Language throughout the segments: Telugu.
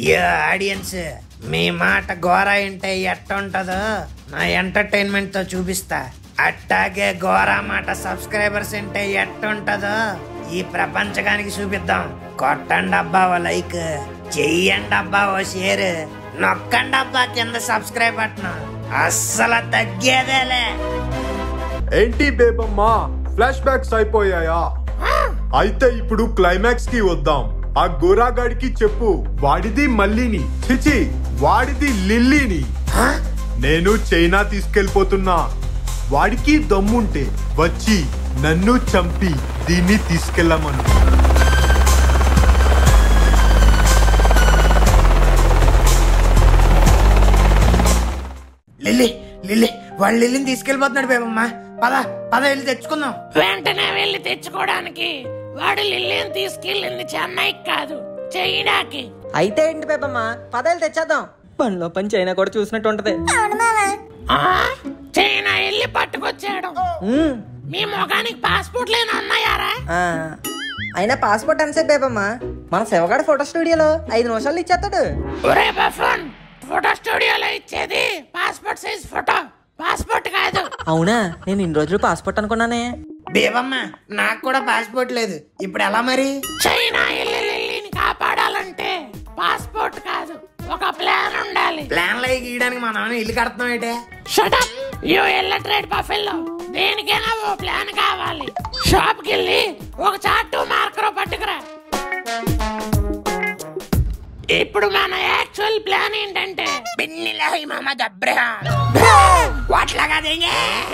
యో ఆడియన్స్, మీ మాట ఘోర అంటే ఎట్టుంటదో నా ఎంటర్టైన్మెంట్ తో చూపిస్తా. అట్టాగే ఘోర మాట సబ్స్క్రైబర్స్ అంటే ఎట్టుంటదో ఈ ప్రపంచకానికి చూపిద్దాం. కొట్టండి అబ్బా ఓ లైక్, చెయ్యండి అబ్బా ఓ షేర్, నొక్కండి అబ్బా కింద సబ్స్క్రైబ్ బటన్. అస్సలు తగ్గేదేలే. ఏంటి బేబమ్మా, ఫ్లాష్ బ్యాక్స్ అయిపోయాయా? అయితే ఇప్పుడు క్లైమాక్స్ కి వద్దాం. ఆ గోరాగాడికి చెప్పు, వాడిది మల్లిని, చిచి వాడిది లిల్లీని. నేను చైనా తీసుకెళ్లిపోతున్నా. వాడికి దమ్ముంటే వచ్చి నన్ను చంపి దీన్ని తీసుకెళ్ళమను. లిల్లీ లిల్లీ వాళ్ళు లిల్లీని తీసుకెళ్ళిపోతున్నాడు బేబమ్మా. పద పద వెళ్ళి తెచ్చుకుందాం. వెంటనే వెళ్ళి తెచ్చుకోవడానికి వాడు లిల్లీని తీసుకెళ్ళింది చెన్నైకి కాదు, చైనాకి. అయితే ఏంటి బేబమ్మ, పదేళ్ళు తెచ్చేద్దాం. పనిలో పని చైనా కూడా చూసినట్టు ఉంటది. చైనా వెళ్ళి పట్టుకొచ్చాడు. మీ ముఖానికి పాస్పోర్ట్ లేని ఉన్నాయారా? అయినా పాస్పోర్ట్ ఎంతసేపు బేబమ్మ? మన శివగాడు ఫోటో స్టూడియోలో 5 నిమిషాలు ఇచ్చేస్తాడు. ఒరే బఫన్, ఫోటో స్టూడియోలో ఇచ్చేది పాస్పోర్ట్ సైజ్ ఫోటో, పాస్పోర్ట్ కాదు. అవునా, నేను ఇన్ని రోజులు పాస్పోర్ట్ అనుకున్నానే. బేబమ్మ నాకు కూడా పాస్పోర్ట్ లేదు, ఇప్పుడు ఎలా మరి? చైనా వెళ్ళి లిల్లీని కాపాడాలంటే పాస్పోర్ట్ కాదు, ఒక ప్లాన్ ఉండాలి. ప్లాన్ లో గీయడానికి మా నాన్న ఇల్లు కడుతున్నాం ఏంటే? Shut up you illiterate buffalo. దేనికైనా ఓ ప్లాన్ కావాలి. షాప్ కి వెళ్ళి ఒక చార్టు మార్కర్ పట్టుకురా. ఇప్పుడు మన యాక్చువల్ ప్లాన్ ఏంటంటే బిన్నిలాహి మహమ్మద్ అబ్రహాం వాట్లాగా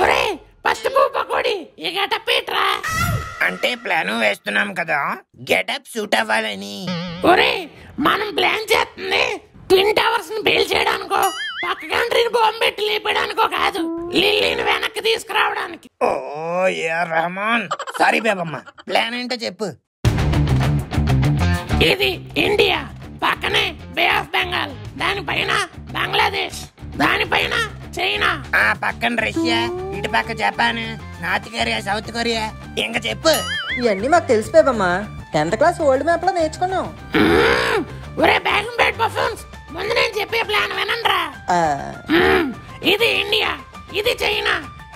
ఒరే పసుపు పకోడి ఈ గెటప్ ఏట్రా? అంటే ప్లాన్ వేస్తున్నాం కదా, గెటప్ సూట్ అవ్వాలని. ఒరే మనం ప్లాన్ చేస్తుంది ట్విన్ టవర్స్ ని బేల్ చేయడానికో, పక్క కంట్రీని బాంబు పెట్టి లేపడానికో కాదు, లిల్లీని వెనక్కి తీసుకురావడానికి. ఓ యా రెహమాన్, సారీ బేబమ్మ, ప్లాన్ ఏంటో చెప్పు. ఇది ఇండియా, పక్కనే బే ఆఫ్ బెంగాల్, దానిపైన బంగ్లాదేశ్, దానిపైన చైనా, ఆ పక్కన రష్యా, ఇటు పక్క Japan, north Korea, south Korea. ఇంకా చెప్పు. ఇవన్నీ మాకు తెలిసి Bebamma, 10th class world map లో నేర్చుకున్నాం. ఒరే బ్యాగ్ బెడ్ పర్ఫార్మెన్స్, ముందు నేను చెప్పే ప్లాన్ వినండ్రా. ఇది ఇండియా, ఇది చైనా.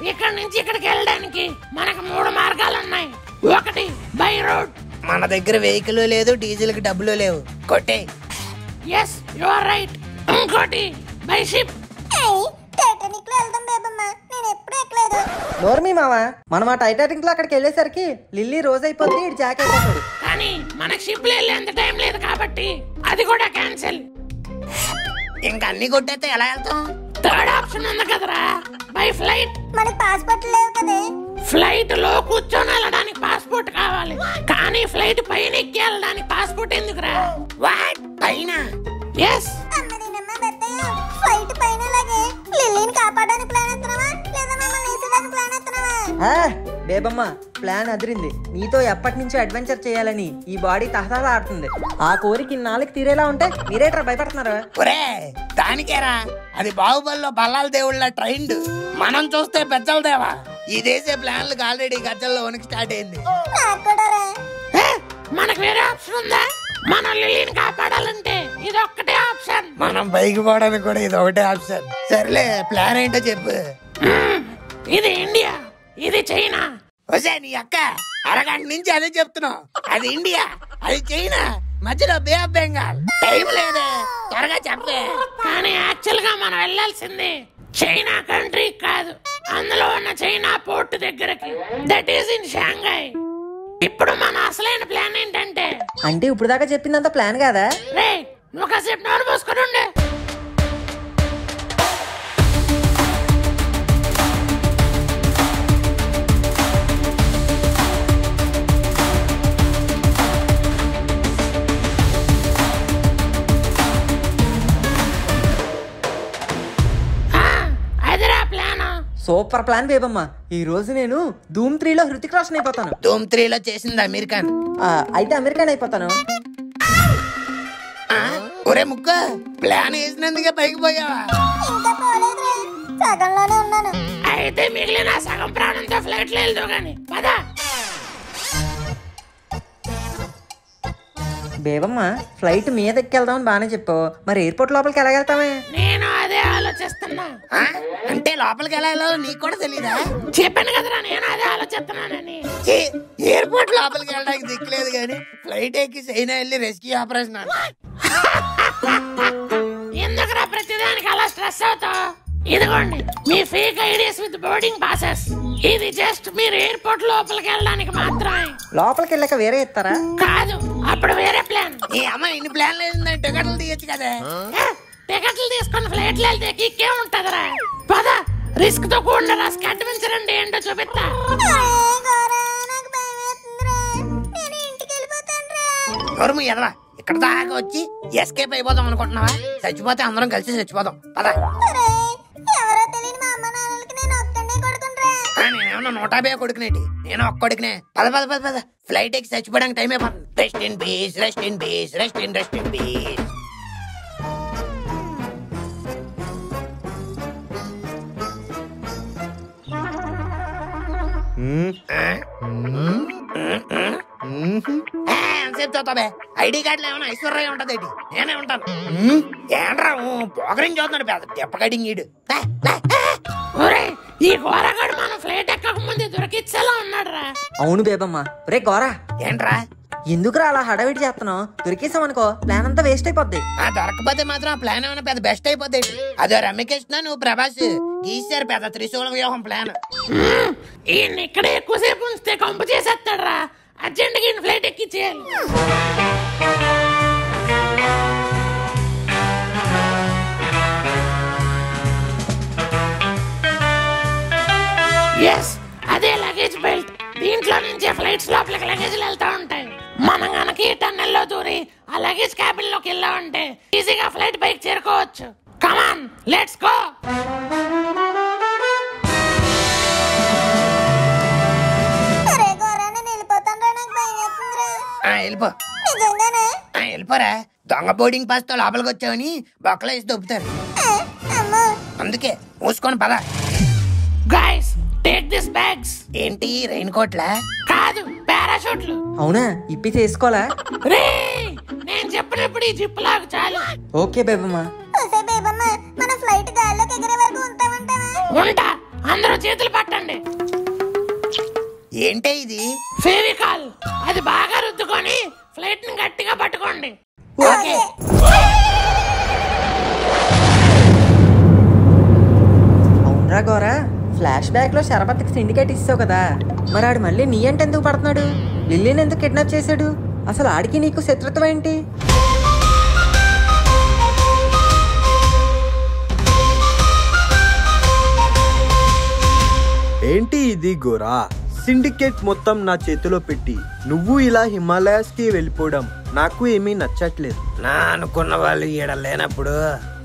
ఇక్కడ నుంచి ఇక్కడికి వెళ్ళడానికి మనకు 3 మార్గాలు ఉన్నాయి. ఒకటి బై రోడ్. మన దగ్గర వెహికల్ లేదు, డీజిల్ కి డబ్బులు లేవు, కొట్టే. Yes you are right. ఇంకోటి బై షిప్. టైటానిక్ లో వెళ్దాం బేబమ్మ, నేను ఎప్పుడు ఎక్కలేదు. నోర్మీ మావా, మనం ఆ టైటానిక్ లో అక్కడికి వెళ్ళేసరికి లిల్లీ రోజు అయిపోతుంది, ఇటు జాక్ అయిపోతాడు. కానీ మనకి షిప్ లో వెళ్ళేంత టైం లేదు కాబట్టి అది కూడా క్యాన్సిల్. ఇంకా అన్ని కొట్టేస్తే ఎలా వెళ్తాం? థర్డ్ ఆప్షన్ ఉంది కదరా, బై ఫ్లైట్. మనకి పాస్పోర్ట్ లేవు కదే. ఫ్లైట్ లో కూర్చొని వెళ్ళడానికి పాస్పోర్ట్ కావాలి, కానీ ఫ్లైట్ పైన ఎక్కి వెళ్ళడానికి పాస్పోర్ట్ ఎందుకురా? వాట్ పైన? ఎస్. అమ్మదినమ్మ బెత్తయ్య, ఫ్లైట్ పైన లాగే లిల్లీని కాపాడడానికి ప్లాన్ ఎత్తున్నావా లేదా మమ్మల్ని వేసేయడానికి ప్లాన్ ఎత్తున్నావా? బేబమ్మ ప్లాన్ అదిరింది. నీతో ఎప్పటి నుంచో అడ్వెంచర్ చేయాలని ఈ బాడీ తహతహలా ఆడుతుంది. ఆ కోరిక ఇన్నాళ్ళకి తీరేలా ఉంటే మీరేట్రా భయపడుతున్నారు? ఒరే దానికేరా, అది బాహుబలిలో బల్లాల దేవుళ్ళ ట్రైండ్, మనం చూస్తే పెద్దల దేవా. ఈ దేశ ప్లాన్లకు ఆల్రెడీ గజ్జల్లో వణికి స్టార్ట్ అయింది. నాకు కూడా రా. మనకు వేరే ఆప్షన్ ఉందా? మనం లిల్లీని కాపాడాలంటే ఇది ఒక్కటే ఆప్షన్. మనం పైకి పోవడానికి కూడా ఇది ఒకటే ఆప్షన్. సర్లే ప్లాన్ ఏంటో చెప్పు. ఇది ఇండియా, ఇది చైనా. ఒసే నీ అక్క, అరగంట నుంచి అదే చెప్తున్నావు. అది ఇండియా, అది చైనా, మధ్యలో బే ఆఫ్ బెంగాల్. టైం లేదే, త్వరగా చెప్పే. కానీ యాక్చువల్ గా మనం వెళ్ళాల్సింది చైనా కంట్రీ కాదు, అందులో ఉన్న చైనా పోర్ట్ దగ్గరకి. That is in Shanghai. ఇప్పుడు మన అసలైన ప్లాన్ ఏంటంటే, అంటే ఇప్పుడు దాకా చెప్పిందంత ప్లాన్ కాదా? రే నువ్వు కాసేపు నోరు మూసుకొని ఉండే. Super plan Bebamma. ఈ రోజు నేను ధూమ్ 3లో హృతిక్ రోషన్ అయిపోతాను. ధూమ్ 3లో చేసింది అమీర్ ఖాన్. అయితే అమెరికన్ అయిపోతాను. ఒరే ముక్క, ప్లాన్ వేసినందుకే పైకి పోయావా? ఇంకా పోలేదురా, సగంలోనే ఉన్నాను. అయితే మిగిలిన సగం ప్రాణంతో ఫ్లైట్ లో వెళ్దాం గాని పద. బేబమ్మ ఫ్లైట్ మీద ఎక్కెళ్దామని బానే చెప్పావు, మరి ఎయిర్పోర్ట్ లోపలికి ఎలా వెళ్తామే? నేను అదే ఆలోచిస్తున్నా. అంటే లోపలికి వెళ్ళాలో నీకు కూడా తెలీదా? చెప్పాను కదరా, నేను అదే ఆలోచిస్తున్నానని. ఎయిర్పోర్ట్ లోపలికి వెళ్ళడానికి దిక్కులేదు కానీ ఫ్లైట్ ఎక్కి చైనా వెళ్ళి రెస్క్యూ ఆపరేషన్ ఎందుకురా ప్రతిదానికి అలా స్ట్రెస్ అవుతావు? ఇదిగోండి మీ fake IDs with boarding passes. ఇది జస్ట్ మీరు ఎయిర్పోర్ట్ లోపలికి వెళ్ళడానికి మాత్రమే. లోపలికి వెళ్ళక వేరే ఇస్తారా? కాదు, అప్పుడు వేరే ప్లాన్. ఈ అమ్మ ఇన్ని ప్లాన్ లేదు, టికెట్లు తీయచ్చు కదా. టికెట్లు తీసుకుని ఫ్లైట్లు వెళ్తే కిక్కే ఉంటదిరా. పద, రిస్క్ తో కూడిన రస్క్ అడ్వెంచర్ అంటే ఏంటో చూపిస్తా. ఎవరు ఎదవా ఇక్కడ దాకా వచ్చి ఎస్కేప్ అయిపోదాం అనుకుంటున్నావా? చచ్చిపోతే అందరం కలిసి చచ్చిపోదాం. పద. నేనేమన్నా 150 కొడుకునేటి, నేను ఒక్క కొడుకునే. పద పద పద పద, ఫ్లైట్ ఎక్కి చచ్చిపోవడానికి టైం అయిపోతుంది. Rest in peace, rest in peace, rest in peace. ఎంతసేపు చూస్తావే? ఐడి కార్డులో ఏమైనా ఐశ్వర్య ఉంటది, నేనే ఉంటాను. ఏంట్రా పోకరించి చూస్తున్నాడు పెద్ద తెప్పకడింగ్ ఈడు. ఈ గోరగాడు మనం ఫ్లైట్ ఎక్కక ముందే దొరికిచ్చేలా ఉన్నాడు రా. అవును బేబమ్మ. రే గోరా, ఏంట్రా ఎందుకురా అలా హడావిడి చేస్తున్నావు? దొరికేసామనుకో ప్లాన్ అంతా వేస్ట్ అయిపోద్ది. దొరకపోతే మాత్రం ఆ ప్లాన్ ఏమైనా పెద్ద బెస్ట్ అయిపోద్ది. అదో రమ్యకృష్ణ, నువ్వు ప్రభాస్ గీసారు పెద్ద త్రిశూల వ్యూహం ప్లాన్. ఈయన ఇక్కడ ఎక్కువసేపు ఉంచితే కంపు చేసేస్తాడు రా. అర్జెంట్గా ఈయన ఫ్లైట్ ఎక్కిచ్చేయాలి. ఎస్, అదే లగేజ్ బెల్ట్. దీంట్లో నుంచే ఫ్లైట్స్ లోపలికి లగేజ్ వెళ్తా ఉంటాయి. మనం గనక ఈ టన్నెల్లో దూరి ఆ లగేజ్ క్యాబిన్ లోకి వెళ్ళామంటే ఈజీగా ఫ్లైట్ పైకి చేరుకోవచ్చు. కమాన్, లెట్స్ గో. వెళ్ళిపో, వెళ్ళిపోరా. దొంగ బోర్డింగ్ పాస్ తో లోపలికి వచ్చావని బొక్కలో వేసి దొబ్బుతారు. అందుకే మూసుకొని పద. Guys, take this bags. ఏంటి రెయిన్ కోట్లా? కాదు, పారాషూట్లు. అవునా, ఇప్పి తీసుకోవాలా? రే, నేను చెప్పినప్పుడు ఈ జిప్ లాగా చాలు. ఓకే బేబమ్మ. మన ఫ్లైట్ గాల్లోకి ఎగిరే వరకు ఉంటా. అందరూ చేతులు పట్టండి. ఏంటే ఇది? ఫెవికాల్. అది బాగా రుద్దుకొని ఫ్లైట్ ని గట్టిగా పట్టుకోండి. ఓకే. అవునరా గోరా, ఫ్లాష్ బ్యాక్ లో శరబత్కి సిండికేట్ ఇస్తావు కదా, మరి ఆడు మళ్ళీ నీ అంటే ఎందుకు పడుతున్నాడు? లిల్లీని ఎందుకు కిడ్నాప్ చేశాడు? అసలు ఆడికి నీకు శత్రుత్వం ఏంటి? ఏంటి ఇది గోరా? సిండికేట్ మొత్తం నా చేతిలో పెట్టి నువ్వు ఇలా హిమాలయాస్ కి వెళ్ళిపోవడం నాకు ఏమీ నచ్చట్లేదు. నా అనుకున్న వాళ్ళు ఈడ లేనప్పుడు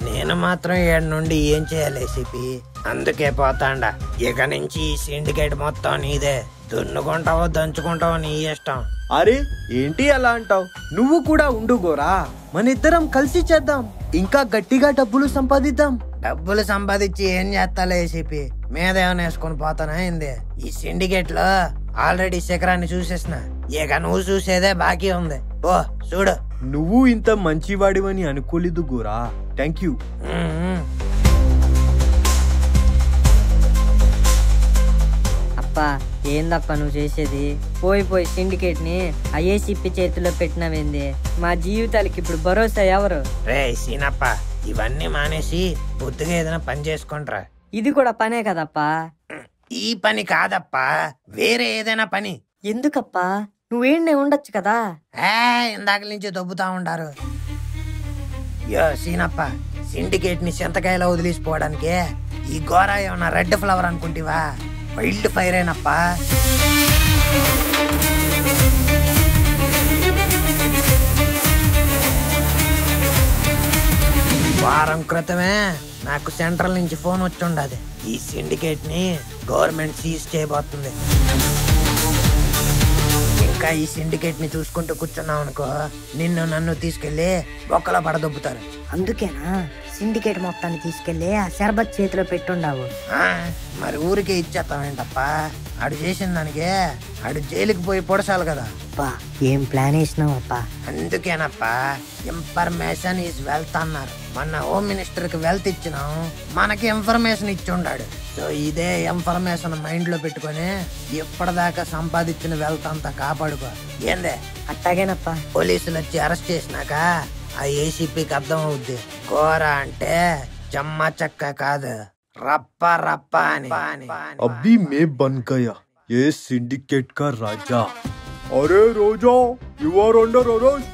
నేను మాత్రం ఈడ నుండి ఏం చేయాలి సిపి? అందుకే పోతాండా. ఇక నుంచి ఈ సిండికేట్ మొత్తం నీదే. దున్నుకుంటావో దంచుకుంటావో నీ ఇష్టం. అరే ఏంటి అలా అంటావు? నువ్వు కూడా ఉండు గోరా, మన ఇద్దరం కలిసి చేద్దాం, ఇంకా గట్టిగా డబ్బులు సంపాదిద్దాం. డబ్బులు సంపాదించి ఏం చేస్తాలే సిపి? మీదేమైనా వేసుకొని పోతానా ఏంది? ఈ సిండికేట్ లో ఆల్రెడీ శిఖరాన్ని చూసేసిన, ఇక నువ్వు చూసేదే బాకీ ఉంది. ఓ చూడు. నువ్వు ఇంత మంచివాడివని అనుకోలేదు గోరా. Thank you. అప్పా, ఏందప్పా నువ్వు చేసేది? పోయి సిండికేట్ ని ఐఏసిపి చేతిలో పెట్టినవేంది? మా జీవితాలకి ఇప్పుడు భరోసా ఎవరు? రే సీనప్ప, ఇవన్నీ మానేసి బుద్ధిగా ఏదైనా పని చేసుకుంట్రా. ఇది కూడా పనే కదప్పా. ఈ పని కాదప్పా, వేరే ఏదైనా పని. ఎందుకప్పా? నువ్వేండే ఉండొచ్చు కదా. ఇందాక నుంచి దొబ్బుతా ఉంటారు. యో సీనప్ప, సిండికేట్ ని చింతకాయలో వదిలేసిపోవడానికి ఈ గోరా ఏమన్నా రెడ్ ఫ్లవర్ అనుకుంటివా? వైల్డ్ ఫైర్ ఏనప్పా. వారం క్రితమే నాకు సెంట్రల్ నుంచి ఫోన్ వచ్చి ఉండదు. ఈ సిండికేట్ ని గవర్నమెంట్ సీజ్ చేయబోతుంది. ఇంకా ఈ సిండికేట్ ని చూసుకుంటూ కూర్చున్నావు అనుకో, నిన్ను నన్ను తీసుకెళ్లి బొక్కలో పడదొబ్బుతారు. అందుకేనా సిండికేట్ మొత్తాన్ని తీసుకెళ్లి ఆ శర్బత్ చేతిలో పెట్టుండావు. మరి ఊరికే ఇచ్చేస్తామేంటప్ప? ఆడు చేసిన దానికి ఆడు జైలుకి పోయి పొడసాలి కదా. అబ్బా ఏం ప్లాన్ వేసినావు అప్ప? అందుకేనప్పా ఇన్ఫర్మేషన్ ఈజ్ వెల్త్ అన్నారు. మొన్న హోమ్ మినిస్టర్ కి వెల్త్ ఇచ్చినాం, మనకి ఇన్ఫర్మేషన్ ఇచ్చి ఉండాడు. సో ఇదే ఇన్ఫర్మేషన్ మైండ్ లో పెట్టుకొని ఇప్పటిదాకా సంపాదించిన వెల్త్ అంతా కాపాడుకో. ఏందే? అట్టాగేనప్ప. పోలీసులు వచ్చి అరెస్ట్ చేసినాక ఆ ఏసీపీకి అర్థం అవుద్ది, ఘోర అంటే చెమ్మ చెక్క కాదు, రప్ప రప్ప అని. అబ్బి మే బన్ గయా ఏ సిండికేట్ కా రాజా. అరే రోజా, యు ఆర్ అండర్ అరెస్ట్.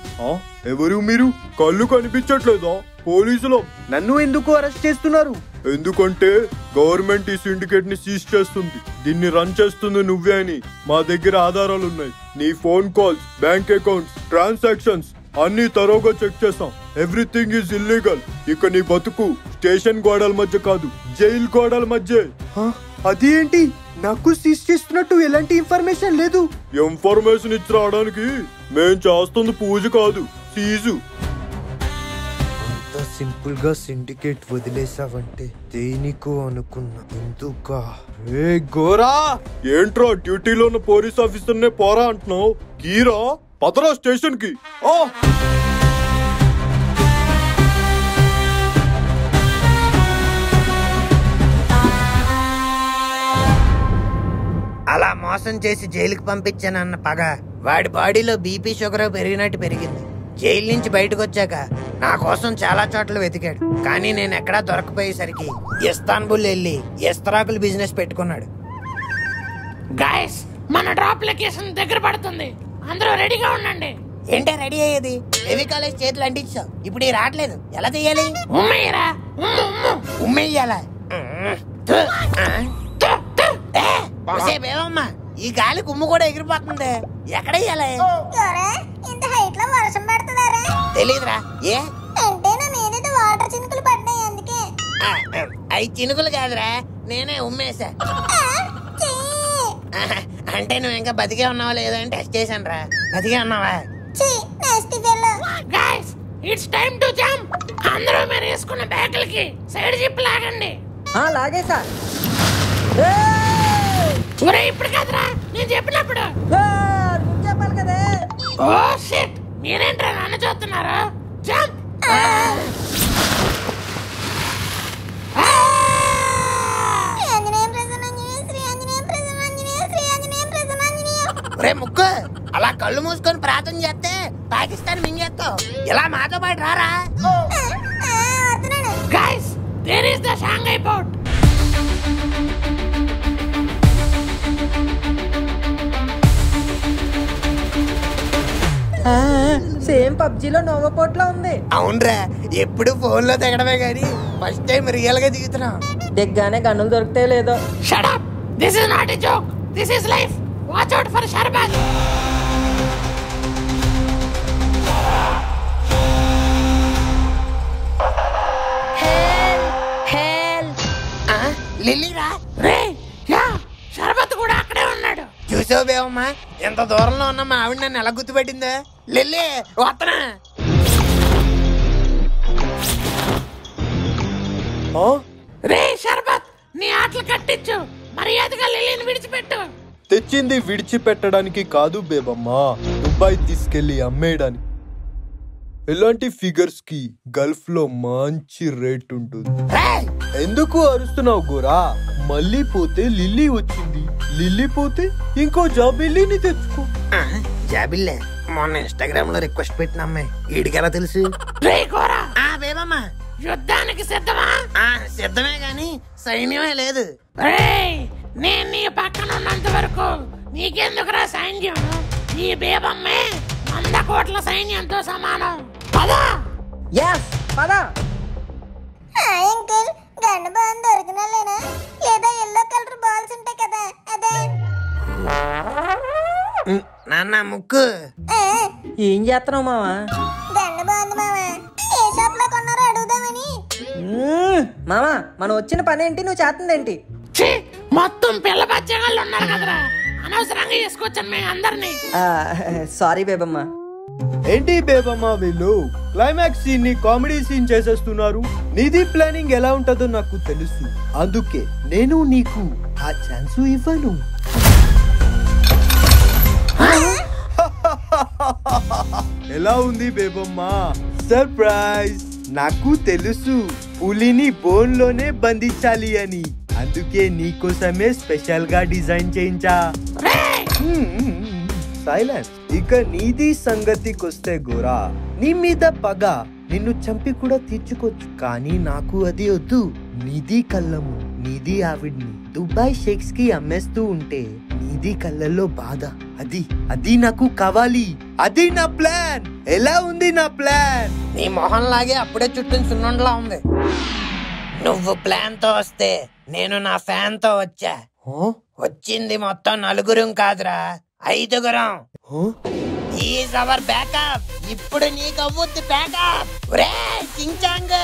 ఎవరు మీరు? కళ్ళు కనిపించట్లేదా? పోలీసులు. నన్ను ఎందుకు అరెస్ట్ చేస్తున్నారు? ఎందుకంటే గవర్నమెంట్ ఈ సిండికేట్ ని సీజ్ చేస్తుంది, దీన్ని రన్ చేస్తుంది నువ్వే అని మా దగ్గర ఆధారాలు ఉన్నాయి. నీ phone calls, bank accounts, transactions అన్ని తరోగా చెక్ చేసాం. Everything is illegal. ఇక నీ బతుకు స్టేషన్ గోడల మధ్య కాదు, జైలు గోడల మధ్య. అది ఏంటి? నాకు సీజ్ చేస్తున్నట్టు ఎలాంటి ఇన్ఫర్మేషన్ లేదు. ఇన్ఫర్మేషన్ ఇచ్చి రావడానికి మేం చేస్తుంది పూజ కాదు, సీజు. అంత సింపుల్ గా సిండికేట్ వదిలేసావంటే దేనికో అనుకున్నా. ఎందుకా? ఏ గోరా, ఏంట్రా డ్యూటీలో ఉన్న పోలీస్ ఆఫీసర్ నే పోరా అంటున్నావు? గీరా పదరా స్టేషన్ కి. అలా మోసం చేసి జైలుకి పంపించానన్న పగ వాడి బాడీలో బీపీ షుగర్ పెరిగినట్టు పెరిగింది. జైలు నుంచి బయటకు వచ్చాక నా కోసం చాలా చోట్ల వెతికాడు, కానీ నేను ఎక్కడా దొరకపోయేసరికి ఇస్తాన్బుల్ వెళ్ళి ఇస్తరాకులు బిజినెస్ పెట్టుకున్నాడు. గైస్ మన డ్రాప్ లొకేషన్ దగ్గర పడుతుంది, అందరూ రెడీగా ఉండండి. ఏంటో రెడీ అయ్యేది? హెవీ కాలేజ్ చేతులు అంటించావు, ఇప్పుడు ఈ రావట్లేదు, ఎలా చెయ్యాలి? ఉమ్మయ్యరా, ఉమ్మేయ్యాలా? బేవమ్మా, ఈ గాలి కుమ్ము కూడా ఎగిరిపోతుంది, ఎక్కడెయ్యాలి? ఇంత హైట్ లో వర్షం పడుతుందారా? తెలీదురా. ఏ అంటే నా మీదైతే వాటర్ చినుకులు పడ్డాయి, అందుకే. అవి చినుకులు కాదురా, నేనే ఉమ్మేశా. అంటే నువ్వు ఇంకా బతికే ఉన్నావా లేదా అని టెస్ట్ చేశాను రా. బతికే ఉన్నావా? Guys it's time to jump. అందరూ మీరు వేసుకున్న బ్యాగులకి సైడ్ జిప్ లాగండి. లాగే సార్. ఒరే ఇప్పుడు కాదురా, నేను చెప్పినప్పుడు. చెప్పాలి కదా. ఓ షిట్, మీరేంట్రా నన్ను చూస్తున్నారు? జంప్. ఒరే ముక్కు, అలా కళ్ళు మూసుకొని ప్రార్థన చేస్తే పాకిస్తాన్ మింగేస్తావు. ఇలా మాతో పాటు రారా. Guys there is the Shanghai port. Same పబ్జీలో నోవా పోర్ట్ లో ఉంది. అవునరా, ఎప్పుడు ఫోన్ లో దిగడమే గానీ ఫస్ట్ టైం రియల్ గా దిగుతున్నాం. దిగ్గానే గన్నులు దొరుకుతాయి లేదో. Shut up, this is not a joke, this is life. Watch out for Sharbat. లిల్లీరా? రే యా, షర్బత్ కూడా అక్కడే ఉన్నాడు. చూసావు బేవమ్మా, ఎంత దూరంలో ఉన్న మా ఆవిడ నన్ను ఎలా గుర్తుపెట్టిందో. లిల్లీ వస్తనా? రే షర్బత్, నీ ఆటలు కట్టించు, మర్యాదగా లిల్లీని విడిచిపెట్టు. తెచ్చింది విడిచిపెట్టడానికి కాదు బేబమ్మా, దుబాయ్ తీసుకెళ్లి అమ్మేయడానికి. ఇలాంటి ఫిగర్స్ కి గల్ఫ్ లో మంచి రేట్ ఉంటుంది. ఎందుకు అరుస్తున్నావు గోరా? మళ్ళీ పోతే లిల్లీ వచ్చింది, లిల్లీ పోతే ఇంకో జాబిల్లీని తెచ్చుకో. జాబిల్లే మొన్న ఇన్స్టాగ్రామ్ లో రిక్వెస్ట్ పెట్టిన అమ్మాయి, వీడికి ఎలా తెలుసు? రే గోరా, బేబమ్మా యుద్ధానికి సిద్ధమా? సిద్ధమే గాని సైన్యమే లేదు. నేను నీ పక్కన ఉన్నంత వరకు నీకెందుకురా సైన్యం? నీ బేబమ్మే 100 కోట్ల సైన్యంతో సమానం. పదా పదా. అంకుల్, గన్ను బాల్ దొరికినాలేనా? లేదా ఎల్లో కలర్ బాల్స్ ఉంటాయి కదా, అదే. నాన్న ముక్కు, ఏం చేస్తున్నావు మావా? గన్ను బాగుంది మావా, ఏ షాప్ లో కొన్నారో అడుగుదామని. మామా, మనం వచ్చిన పని ఏంటి, నువ్వు చేస్తుందేంటి? మొత్తం పిల్ల బచ్చగాళ్ళు ఉన్నారు కదరా, అనవసరంగా చేసుకొచ్చాను మేము అందరినీ. సారీ బేబమ్మ. ఏంటి బేబమ్మా వీళ్ళు క్లైమాక్స్ సీన్ ని కామెడీ సీన్ చేసేస్తున్నారు. నీది ప్లానింగ్ ఎలా ఉంటుందో నాకు తెలుసు, అందుకే నేను నీకు ఆ ఛాన్స్ ఇవ్వను. ఎలా ఉంది బేబమ్మా? సర్ప్రైజ్! నాకు తెలుసు పులిని బోన్ లోనే బంధించాలి అని, అందుకే నీకోసమే స్పెషల్ గా డిజైన్ చేయించా. సైలెన్స్. ఇక నీది సంగతికొస్తే గోరా, నీ మీద పగ నిన్ను చంపి కూడా తీర్చుకోవచ్చు, కానీ నాకు అది వద్దు. నీది కళ్ళము, నీది ఆవిడ్ని దుబాయ్ షేక్స్ కి అమ్మేస్తూ ఉంటే నీది కళ్ళల్లో బాధ, అది నాకు కావాలి. అది నా ప్లాన్. ఎలా ఉంది నా ప్లాన్? నీ మొహం లాగే అప్పుడే చుట్టూ సున్నుండలా ఉంది. నువ్వు ప్లాన్ తో వస్తే నేను నా ఫ్యాన్ తో వచ్చా. వచ్చింది మొత్తం 4 కాదురా, 5. Is our backup. ఇప్పుడు నీకు అవ్వుద్ది బ్యాకప్. ఒరే చించాంగ్,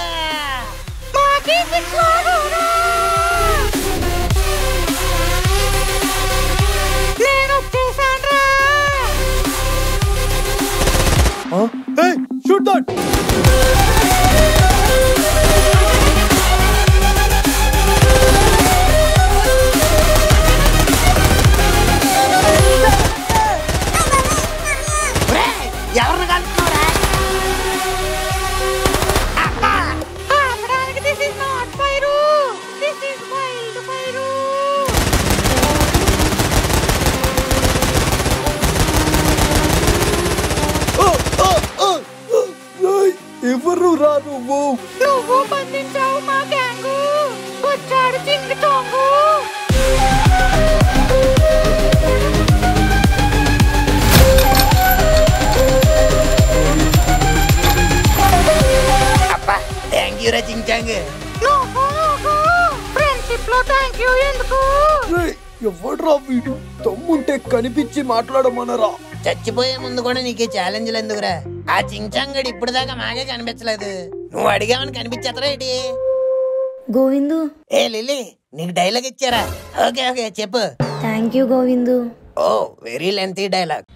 షూట్ దట్. ఎవరిని కలుపుతున్నారా? ఎవరు రా నువ్వు? నువ్వు బంధించావు మా గ్యాంగు. వచ్చాడు చింగి తోంగు. అబ్బా థ్యాంక్ యూ రా చించాంగ్. ఫ్రెండ్షిప్ లో థ్యాంక్ యూ ఎందుకు? ఎవడ్రా వీడు? తమ్ముంటే కనిపించి మాట్లాడమనరా. చచ్చిపోయే ముందు కూడా నీకే ఛాలెంజ్లు ఎందుకురా? ఆ చించాంగడి ఇప్పుడు దాకా మాకే కనిపించలేదు. నువ్వు అడిగామని కనిపించేతరా ఏంటి? గోవిందు, ఏ లిల్లీ, నీకు డైలాగ్ ఇచ్చారా? ఓకే ఓకే చెప్పు. Thank you Govindu. Oh very lengthy dialogue.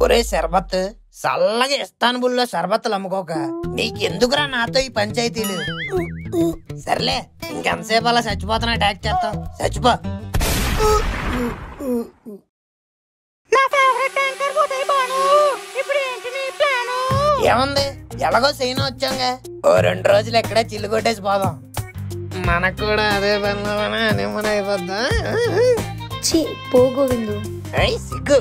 ఒరే శర్బత్, చల్లగా ఇస్తాన్బుల్లో షర్బత్తులు అమ్ముకోక నీకెందుకురా నాతో ఈ పంచాయతీలు? సర్లే, ఇంకెంతసేపు అలా చచ్చిపోతున్నా అటాక్ చేస్తాం. చచ్చిపో. ఏముంది, ఎలాగో సైన్ వచ్చాంగా, ఓ 2 రోజులు ఎక్కడే చిల్లు కొట్టేసి పోదాం. మనకు కూడా అదే పని అయిపోద్దా? ఛీ, పో గోవిందు. సిగ్గు.